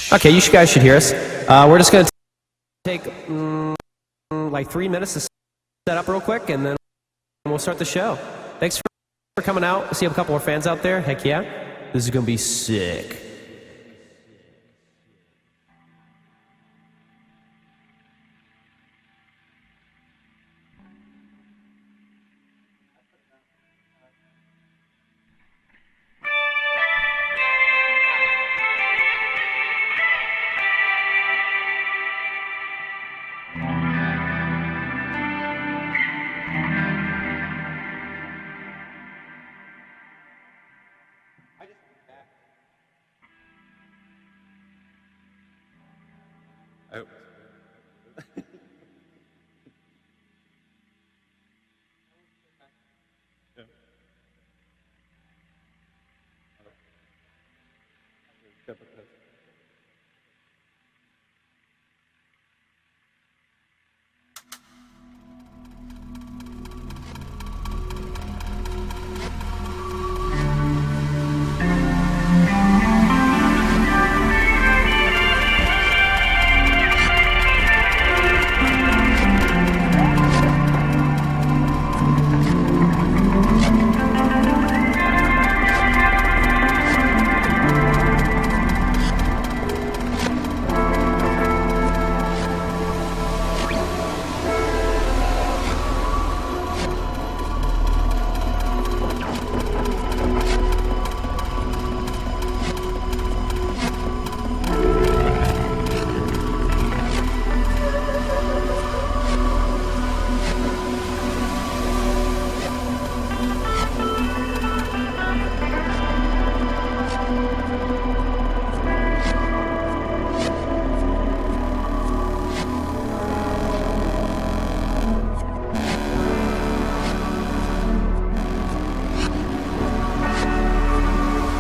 Okay, you guys should hear us. We're just going to take like 3 minutes to set up real quick, and then we'll start the show. Thanks for coming out. I see a couple more fans out there. Heck yeah. This is going to be sick.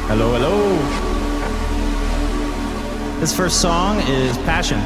Hello, hello. This first song is Passion.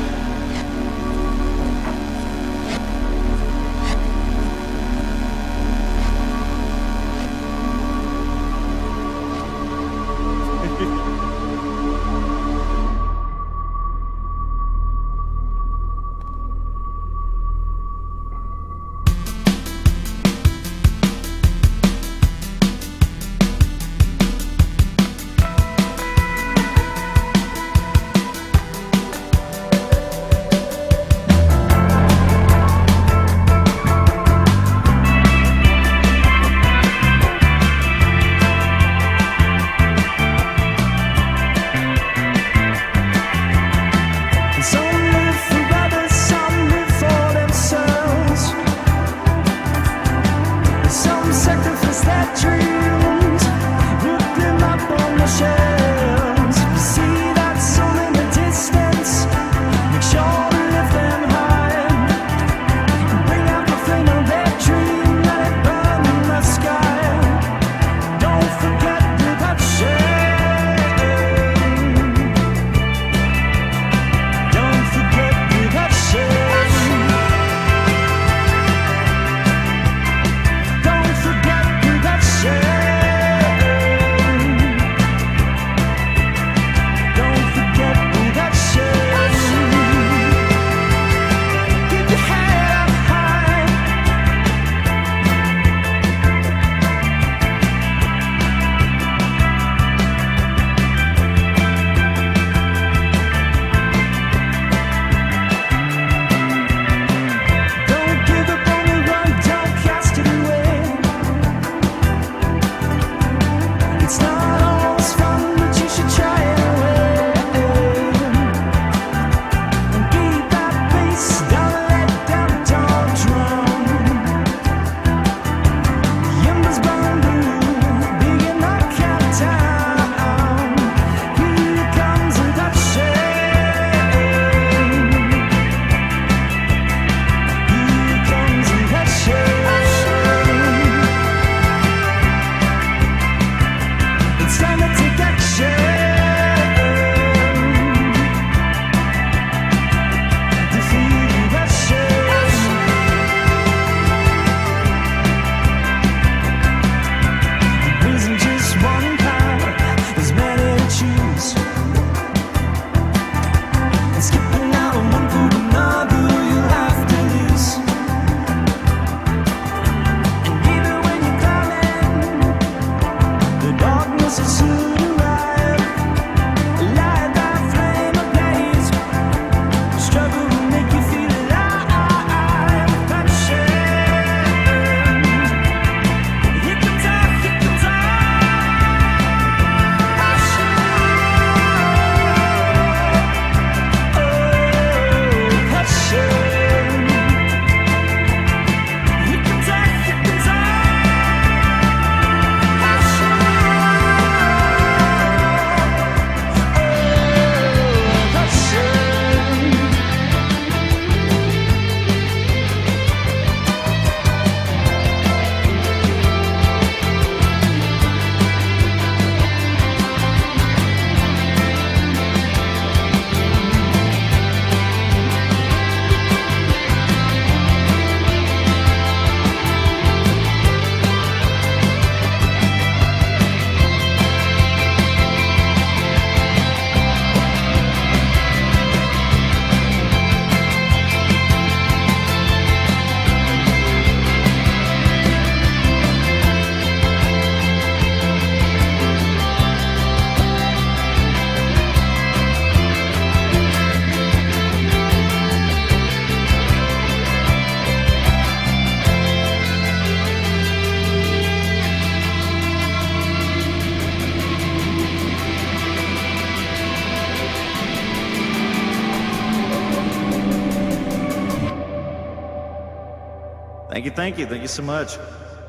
Thank you so much.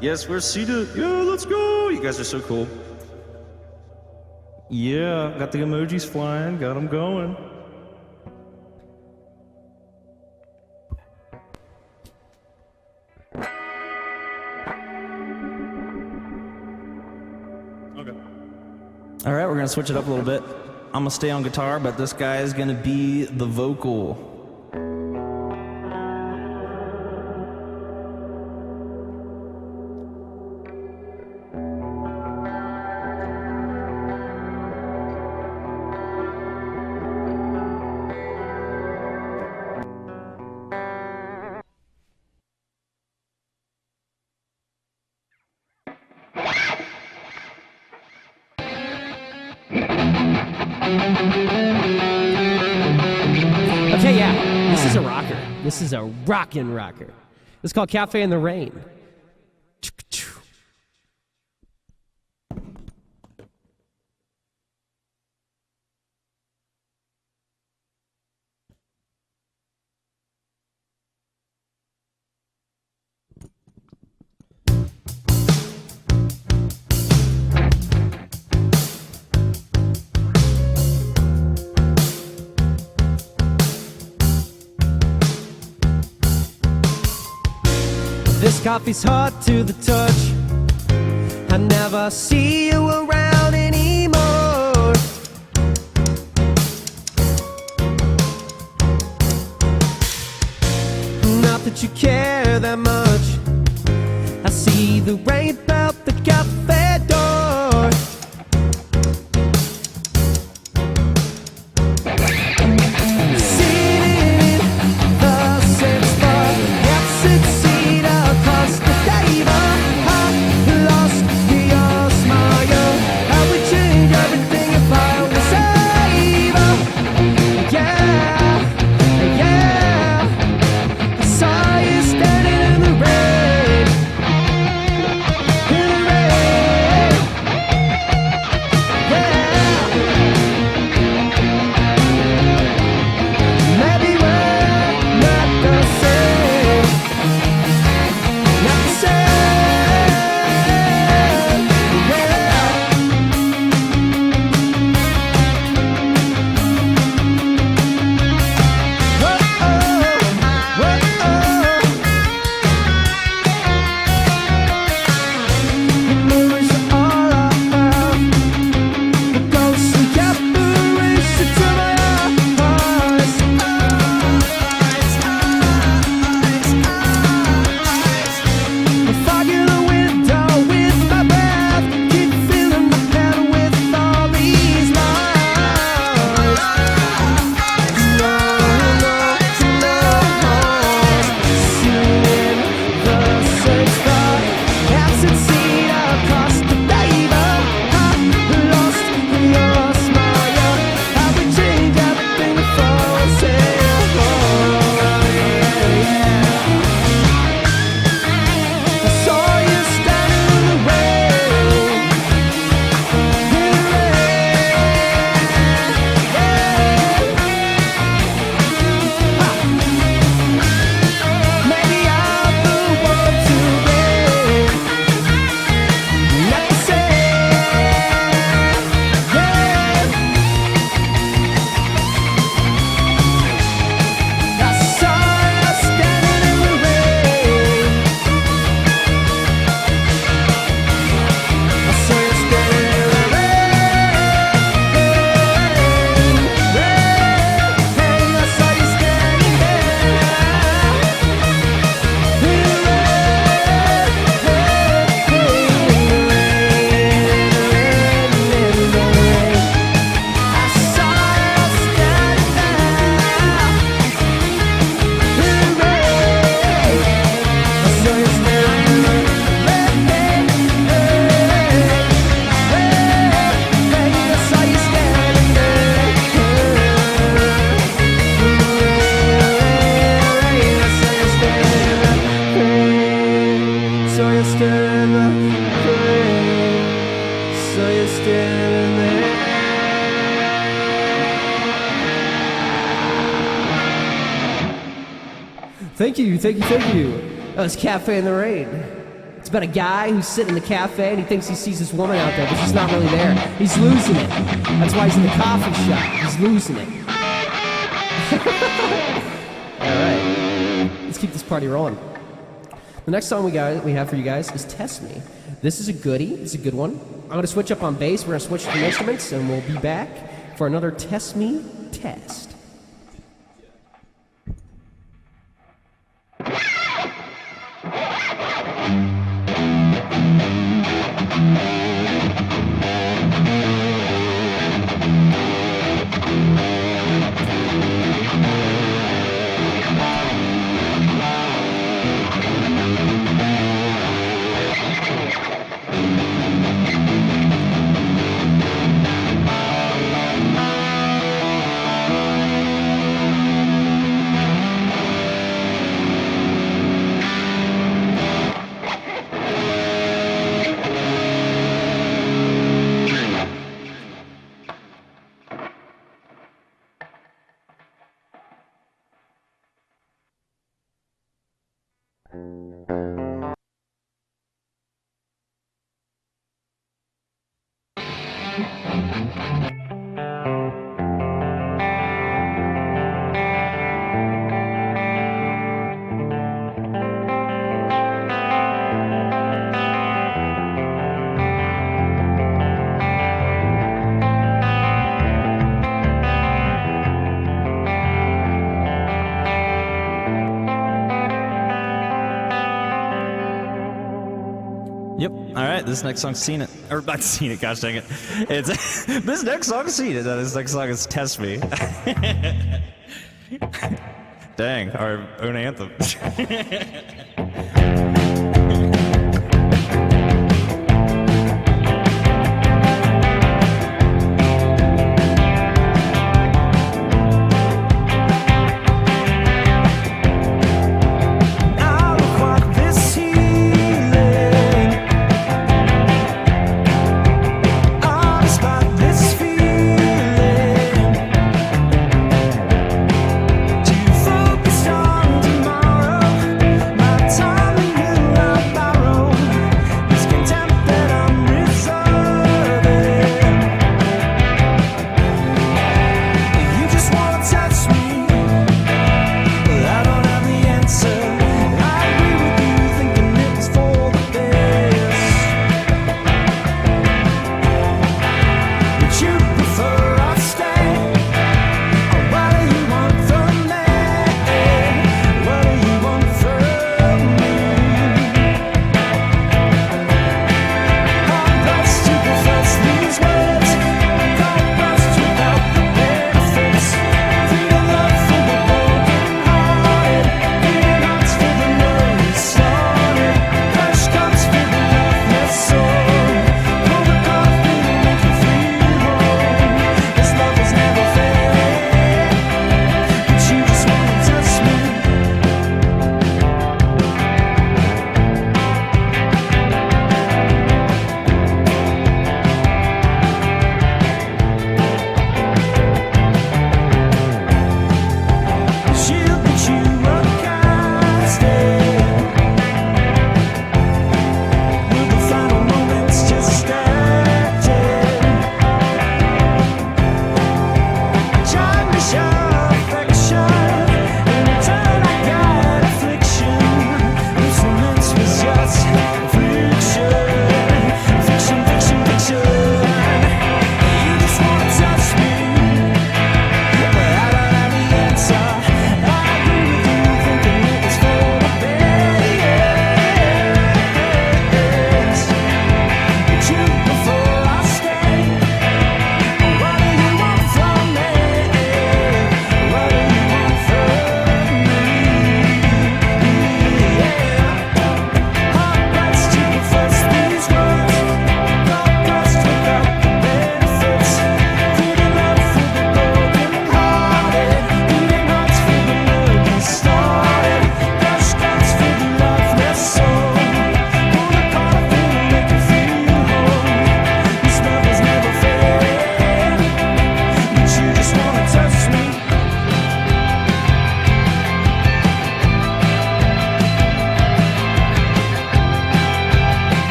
Yes, we're seated. Yeah, let's go. You guys are so cool. Yeah, got the emojis flying, got them going. Okay. All right, we're gonna switch it up a little bit. I'm gonna stay on guitar, but this guy is gonna be the vocal. Okay, yeah, this is a rocker. This is a rockin' rocker. It's called Cafe in the Rain. This coffee's hot to the touch. I never see you around anymore. Not that you care that much. I see the rain out the cafe door. Sitting in the same spot, exit seat across the table. I lost your smile. I would change everything if I was able. Yeah, yeah. I saw you standing in the rain. In the rain. Yeah. Maybe we're not the same. Not the same. Yeah. Memories are all I have. The ghostly apparition to my eyes. I fog in the window with my breath. Keep filling my head with all these lies. No, no, no. Seeing the same spot. Absent seat across the table. I lost your smile. I would change everything for a I saw you standing in the rain. In the rain. Maybe I'm the one to blame. Not the same. Yeah. I saw you standing in the rain. I saw you standing in the rain. I saw you standing there. So you're standing there. So you're standing there. Thank you. Oh, it's Cafe in the Rain. It's about a guy who's sitting in the cafe and he thinks he sees this woman out there, but she's not really there. He's losing it. That's why he's in the coffee shop. He's losing it. Alright. Let's keep this party rolling. The next song we have for you guys is Test Me. This is a goodie. This is a good one. I'm going to switch up on bass. We're going to switch to the instruments, and we'll be back for another Test Me test. Yep. All right. This next song's Seen It. Or not Seen It. Gosh dang it. It's this next song's Seen It. This next song is Test Me. Dang. Our own anthem. Focused on tomorrow, my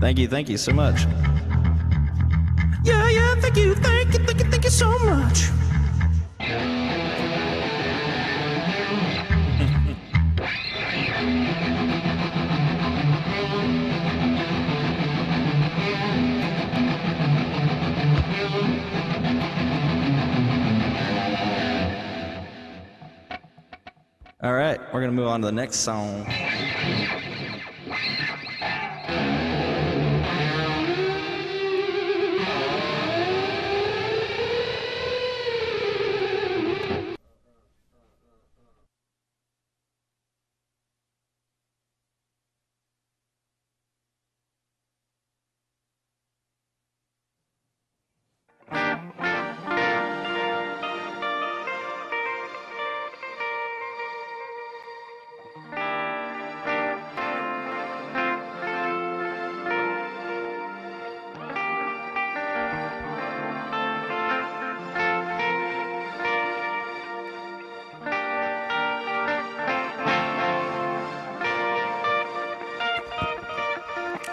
Thank you so much. Yeah, thank you so much. All right, we're gonna move on to the next song.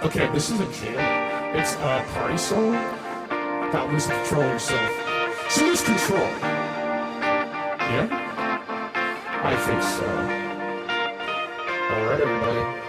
Okay, this is a jam. It's a party song about losing control of yourself. So lose control. Yeah? I think so. Alright, everybody.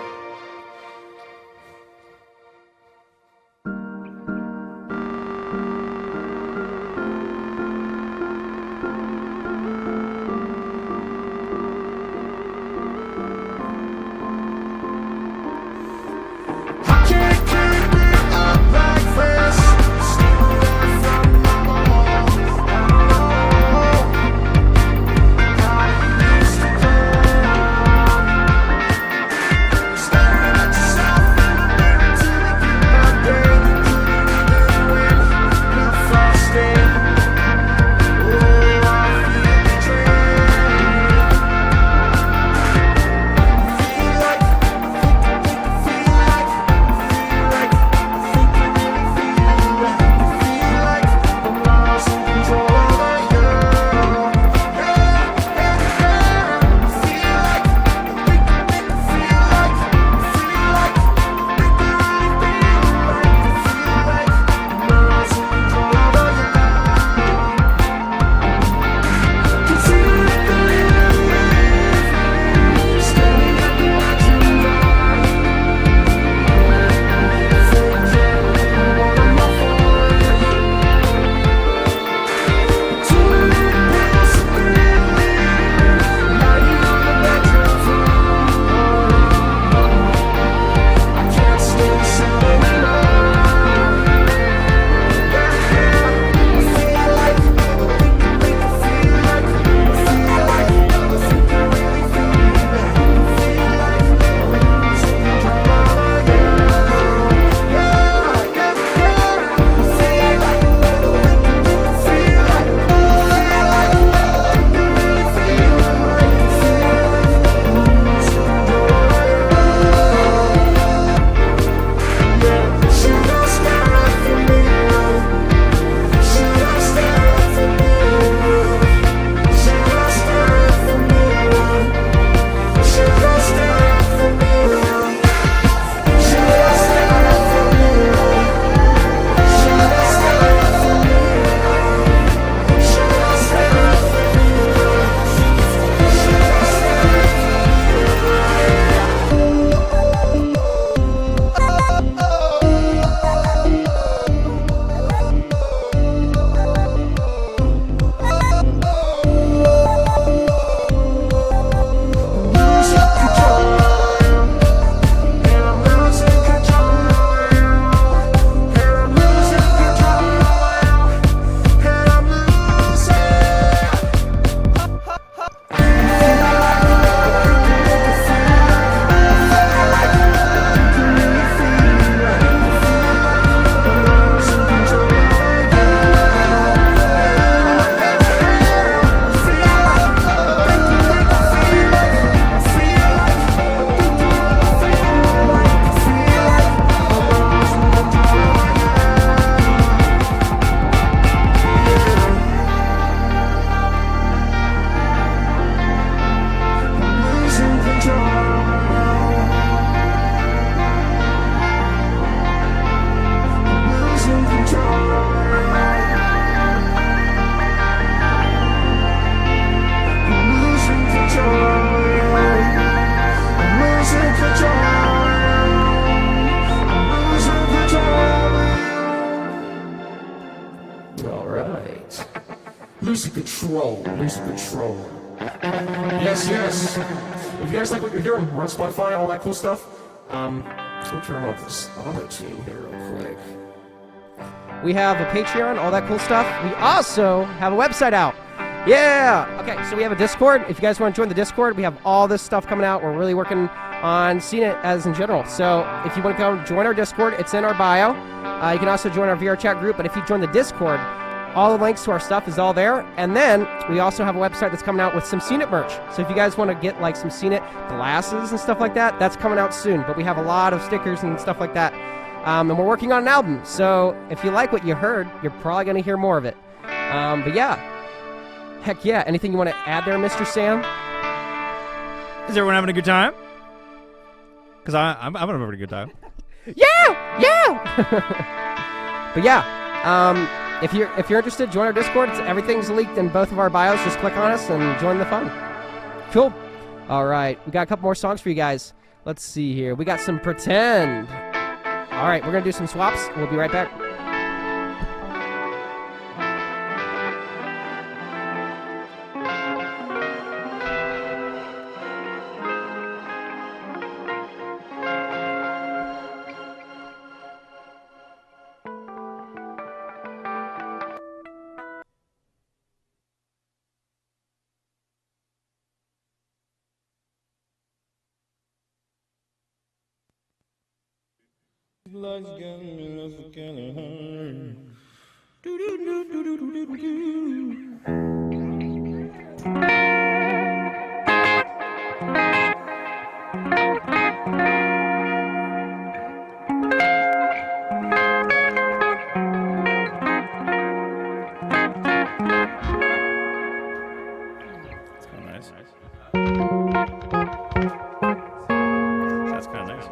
control. Lose control. Yes, yes. If you guys like what you're hearing, we're on Spotify, all that cool stuff. We'll turn off this other tune here real quick. We have a Patreon, all that cool stuff. We also have a website out. Yeah! Okay, so we have a Discord. If you guys want to join the Discord, we have all this stuff coming out. We're really working on seeing it as in general. So if you want to come join our Discord, it's in our bio. You can also join our VR chat group, but if you join the Discord, all the links to our stuff is all there. And then we also have a website that's coming out with some Scene It merch. So if you guys want to get like some Scene It glasses and stuff like that, that's coming out soon. But we have a lot of stickers and stuff like that. And we're working on an album. So if you like what you heard, you're probably going to hear more of it. But yeah. Heck yeah. Anything you want to add there, Mr. Sam? Is everyone having a good time? Because I'm having a pretty good time. Yeah! Yeah! But yeah, if you're interested, join our Discord. Everything's linked in both of our bios. Just click on us and join the fun. Cool. All right. We got a couple more songs for you guys. Let's see here. We got some Pretend. All right. We're going to do some swaps. We'll be right back. Life's got me lost for California. That's kind of nice. That's kind of nice.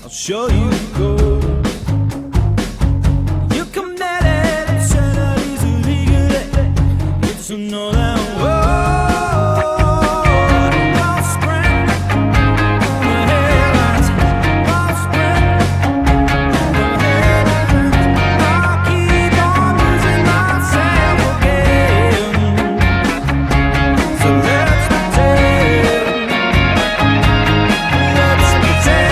Show you go. You committed obscenities illegally. It's to know that spring on the headlines. Spring on the headlines. I keep on losing myself again. So let's pretend. Let's pretend.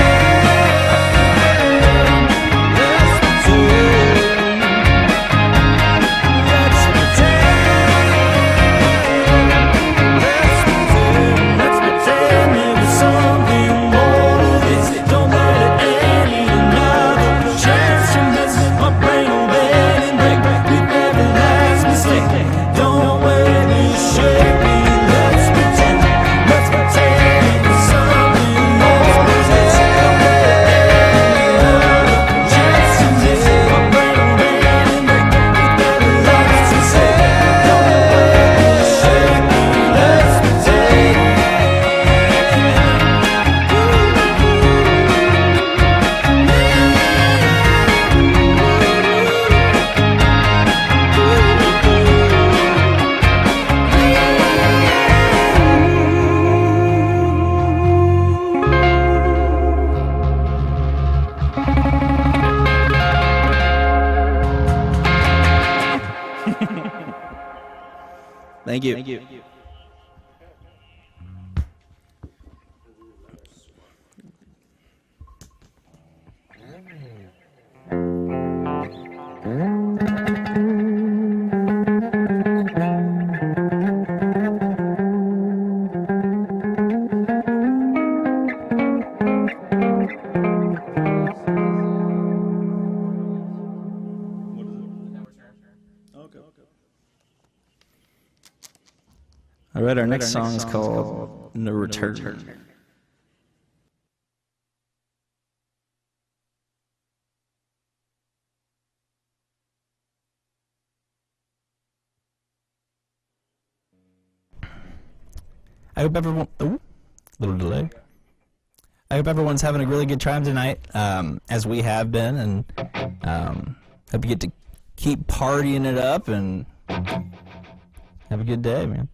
Thank you. All right, our next song is called No Return. I hope everyone. Oh, little delay. I hope everyone's having a really good time tonight, as we have been, and hope you get to keep partying it up and have a good day, man.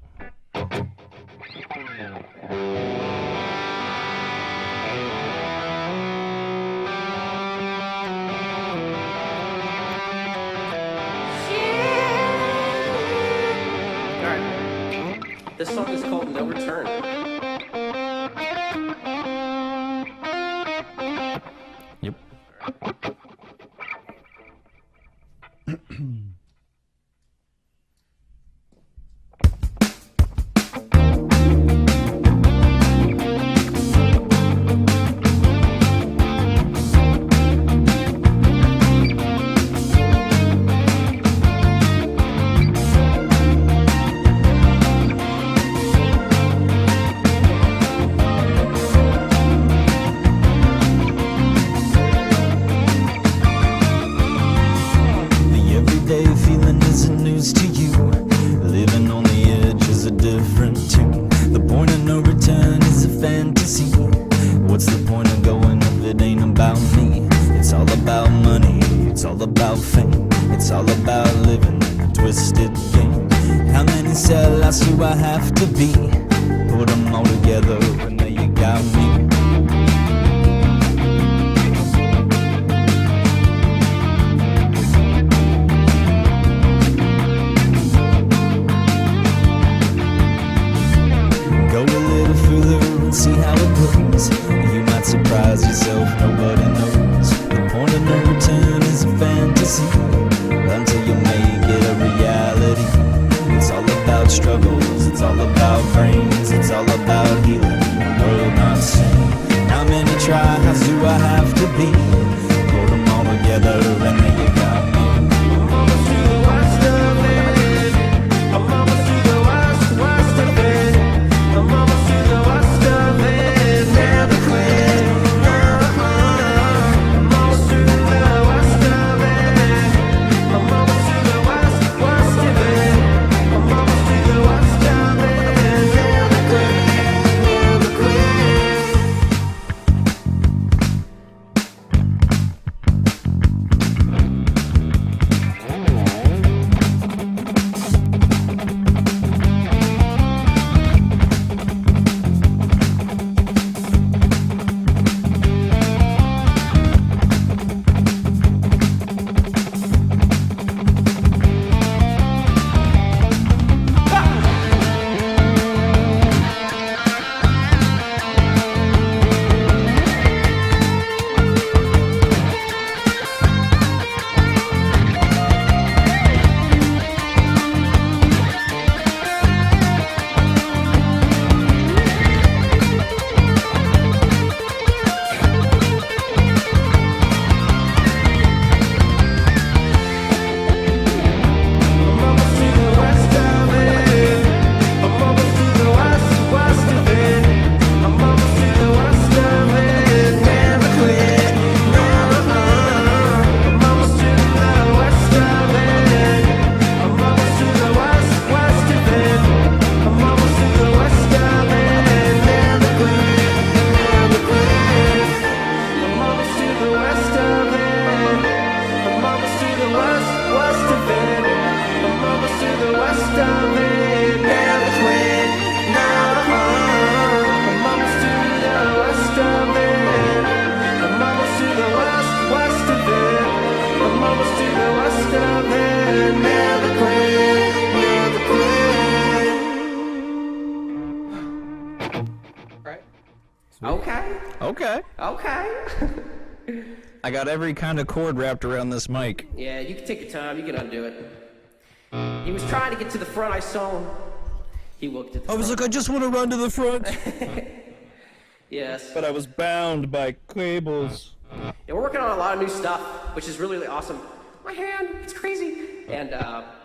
Alright. This song is called No Return. Yep. Who I have to be, put them all together, and there you got me. Go a little further and see how it goes. You might surprise yourself, nobody knows. The point of no return is a fantasy, until you make it a reality. It's all about struggles, it's all about brains, it's all about healing the world not sane. Okay. Okay. I got every kind of cord wrapped around this mic. Yeah, you can take your time. You can undo it. He was trying to get to the front. I saw him. He looked at the front. like, I just want to run to the front. Yes. But I was bound by cables. Yeah, we're working on a lot of new stuff, which is really, really awesome. My hand, it's crazy. And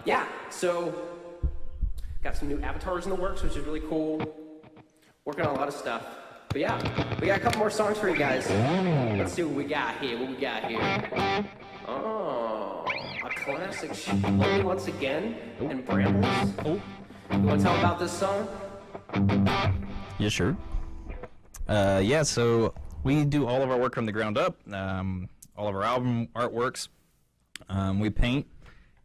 yeah, so got some new avatars in the works, which is really cool. Working on a lot of stuff. But yeah, we got a couple more songs for you guys. Let's see what we got here. Oh, a classic Lonely Once Again and Brambles. Oh. You want to tell about this song? Yeah, sure. Yeah, so we do all of our work from the ground up, all of our album artworks. We paint,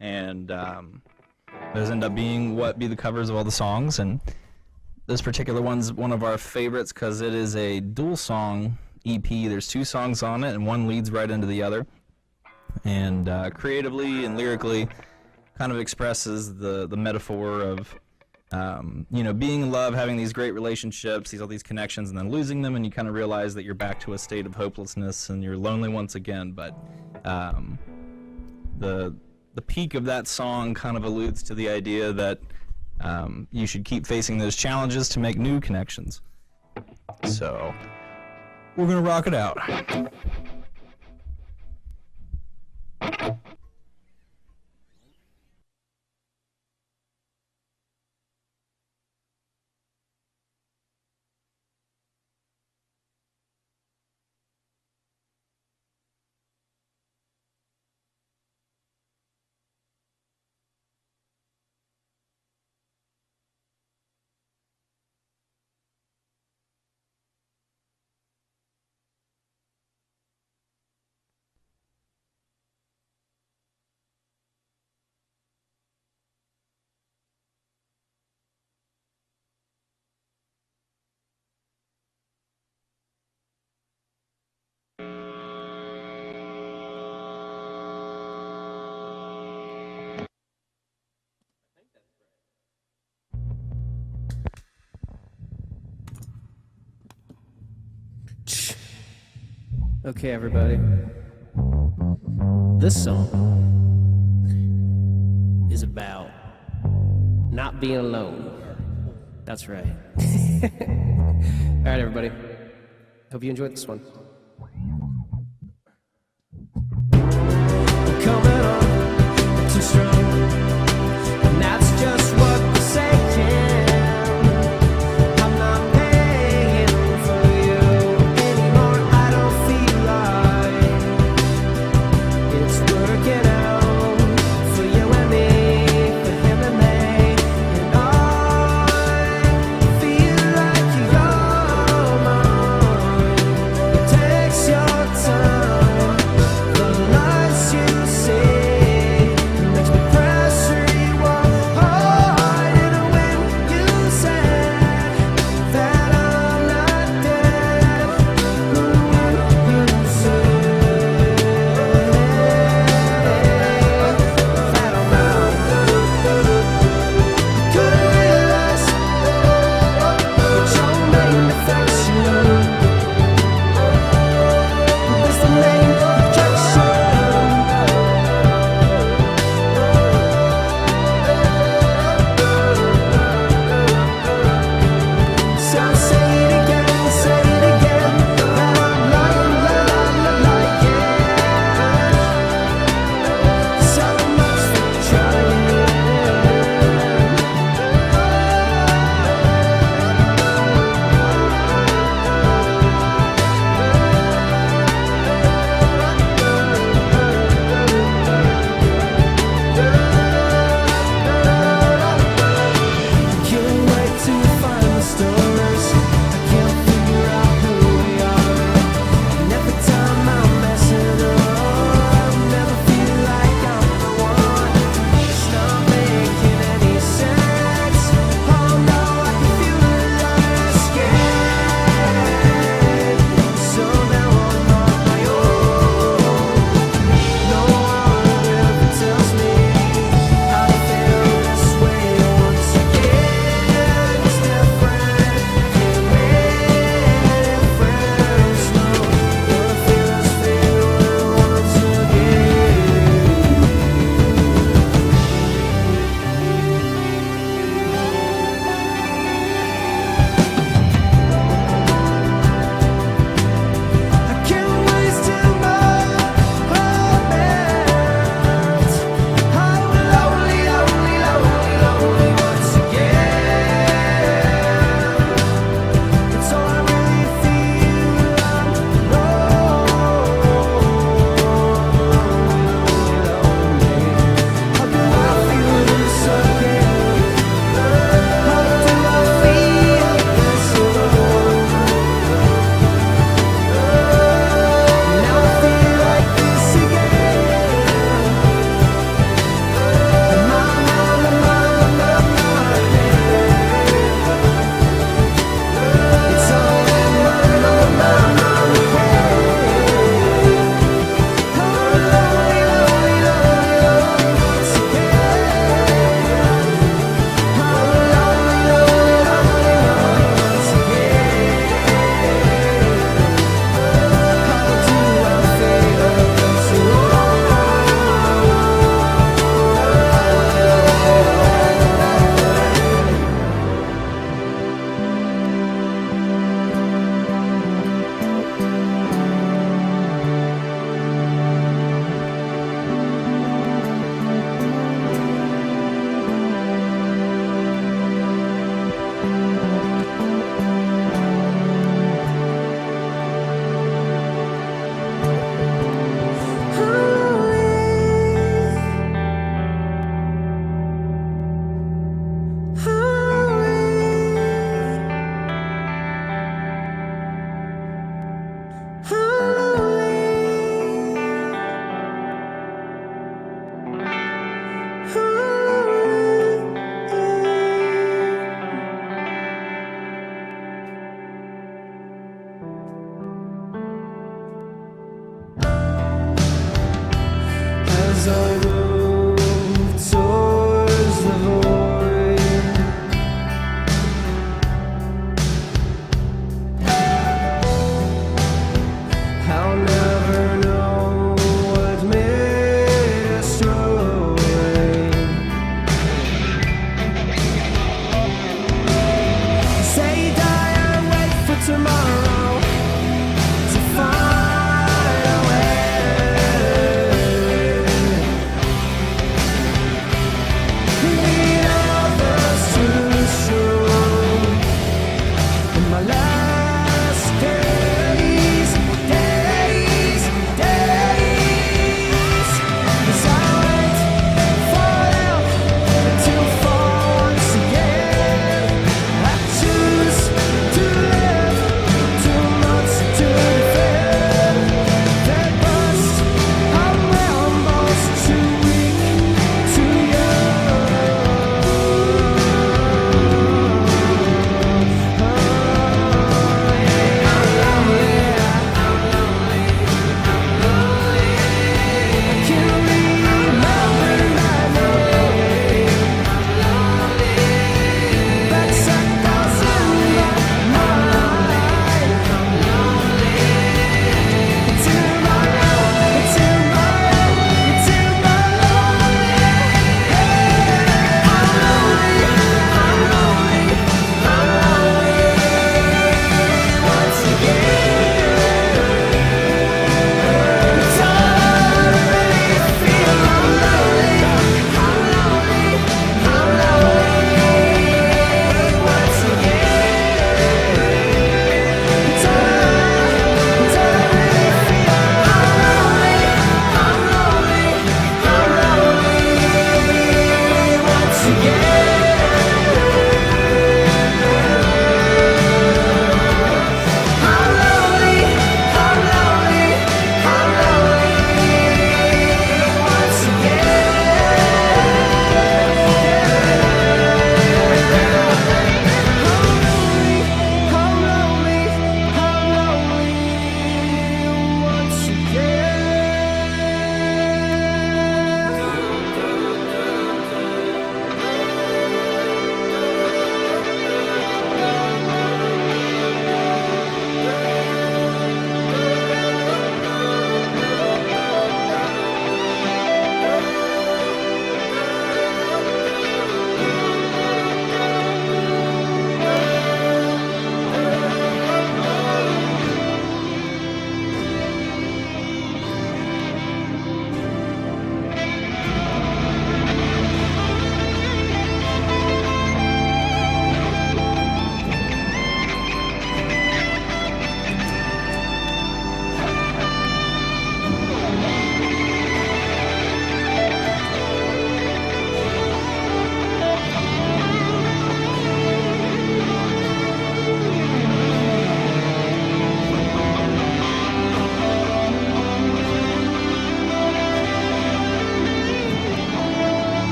and those end up being what be the covers of all the songs. And this particular one's one of our favorites because it is a dual song EP. There's 2 songs on it, and one leads right into the other. And creatively and lyrically kind of expresses the metaphor of being in love, having these great relationships, all these connections, and then losing them, and you kind of realize that you're back to a state of hopelessness and you're lonely once again. But the peak of that song kind of alludes to the idea that you should keep facing those challenges to make new connections. So we're gonna rock it out. Okay, everybody. This song is about not being alone. That's right. All right, everybody. Hope you enjoyed this one. Coming on too strong, and that's just what we're saying. I'm not paying for you anymore. I don't feel like it's working out for you and me, for him and me. And I feel like you're mine.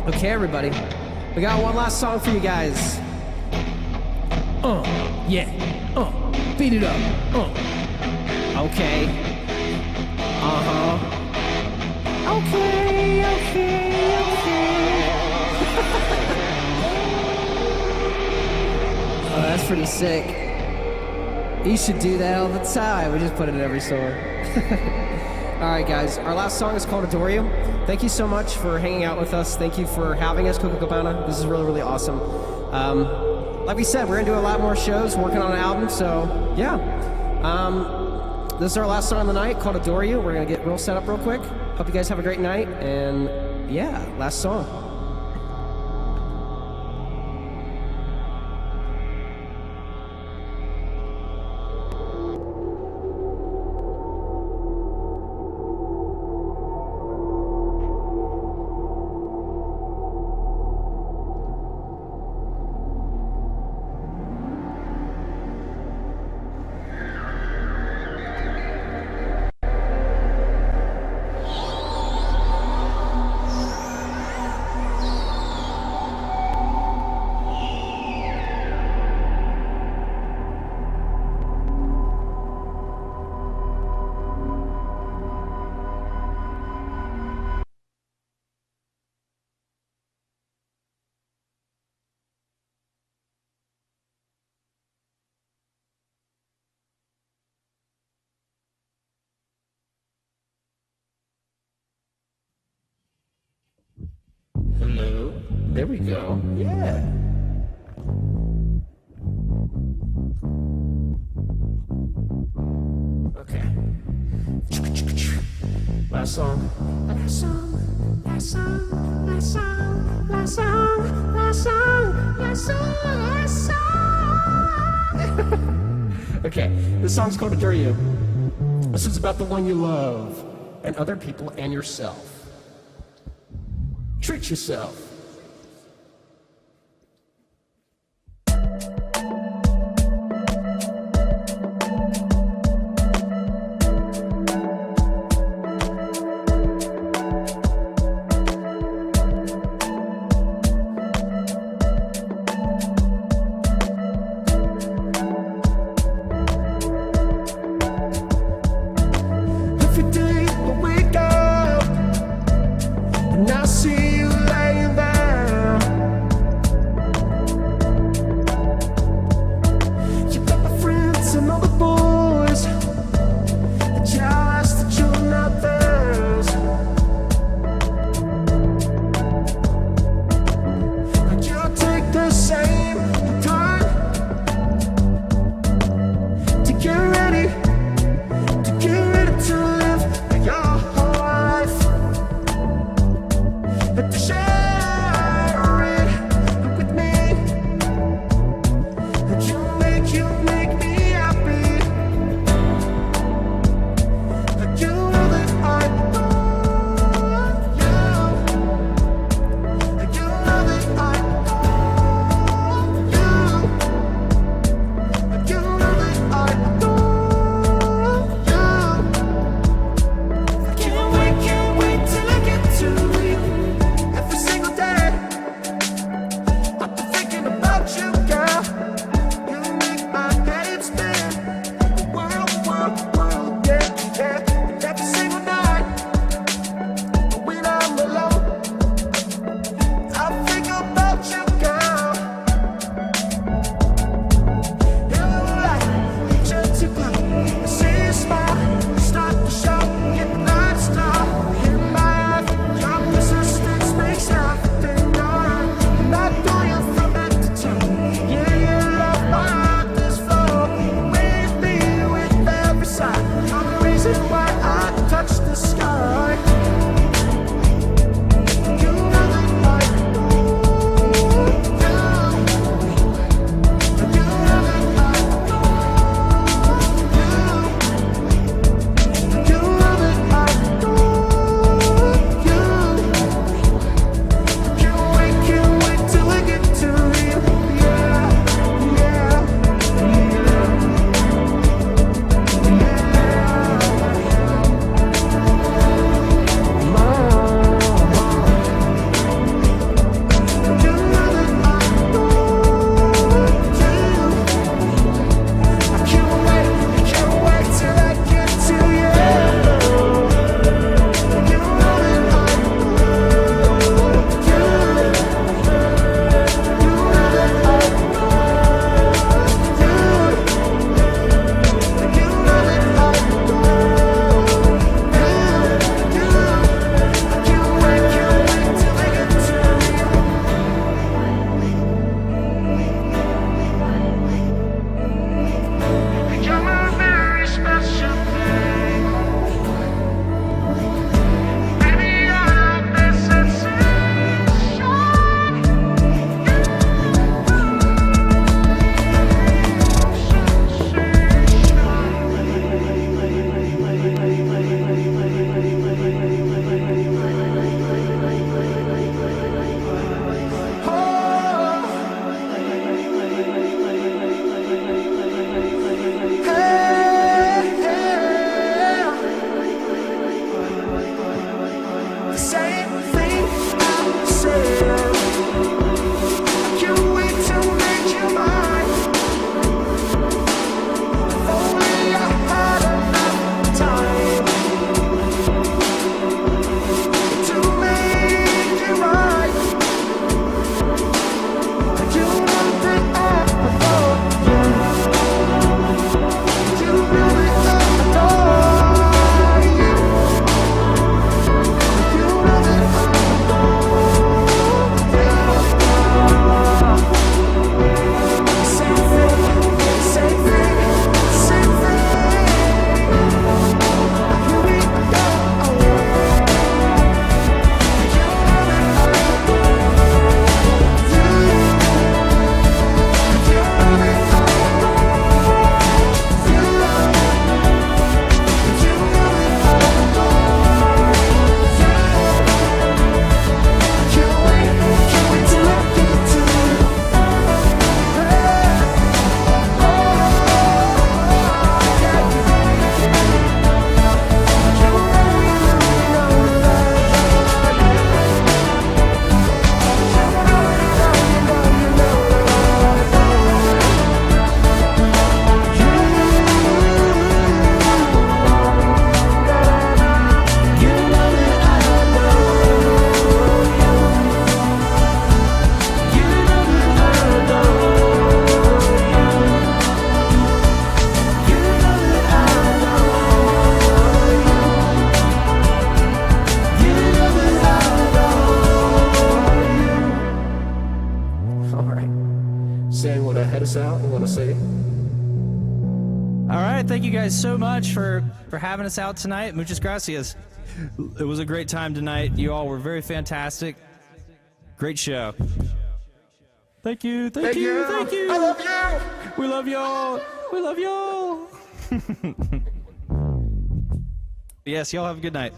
Okay, everybody. We got one last song for you guys. Yeah. Beat it up. Okay. Uh-huh. Okay. Oh, that's pretty sick. You should do that all the time. We just put it in every song. Alright guys, our last song is called Adore You. Thank you so much for hanging out with us. Thank you for having us, Copacabana. This is really, really awesome. Like we said, we're gonna do a lot more shows, working on an album, so yeah. This is our last song of the night called Adore You. We're gonna get real set up real quick. Hope you guys have a great night, and yeah, last song. Hello. There we go. Yeah. Okay. Last song. Last song. Last song. Last song. Last song. Last song. Last song. Last song. Okay. This song's called Adore You. This is about the one you love, and other people, and yourself. Treat yourself. Every day I wake up and I see you laying there. us out and let us see. All right, thank you guys so much for having us out tonight. Muchas gracias. It was a great time tonight. You all were very fantastic. Great show. Thank you. Thank you. Thank you. I love you. We love y'all. We love y'all. Yes, y'all have a good night.